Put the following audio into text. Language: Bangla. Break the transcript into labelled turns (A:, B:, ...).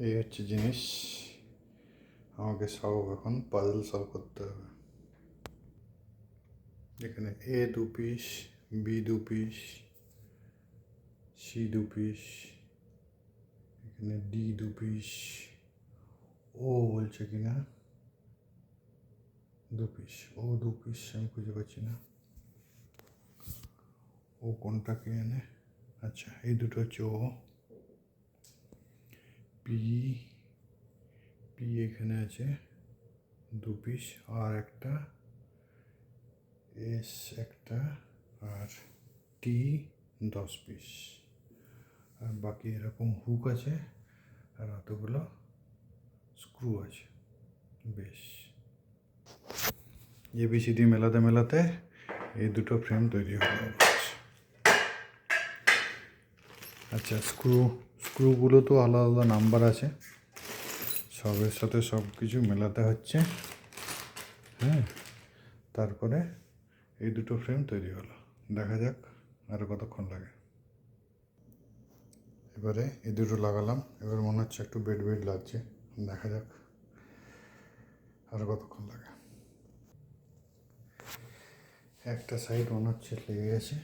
A: এই হচ্ছে জিনিস, আমাকে সব এখন পাজল সলভ করতে হবে। এখানে A 2 piece, B 2 piece, C 2 piece, এখানে ডি 2 পিস, ও বলছে কিনা 2 পিস, ও 2 পিস আমি খুঁজে পাচ্ছি না। ও কোনটা কে এনে, আচ্ছা এই দুটো হচ্ছে ও। পি, পি এখানে আছে 2 পিস, আর একটা এস একটা, আর টি 10 পিস, আর বাকি এরকম হুক আছে আর অতগুলো স্ক্রু আছে। বেশ, এবিসিডি মেলাতে মেলাতে এই দুটো ফ্রেম তৈরি হলো। আচ্ছা স্ক্রুগুলো তো আলাদা আলাদা নাম্বার আছে, সবের সাথে সব কিছু মেলাতে হচ্ছে। হ্যাঁ, তারপরে এই দুটো ফ্রেম তৈরি হলো। দেখা যাক আরও কতক্ষণ লাগে। এবারে এই দুটো লাগালাম, এবার মনে হচ্ছে একটু বেড বেড লাগছে। দেখা যাক আরও কতক্ষণ লাগে। একটা সাইড মনে হচ্ছে লেগে গেছে,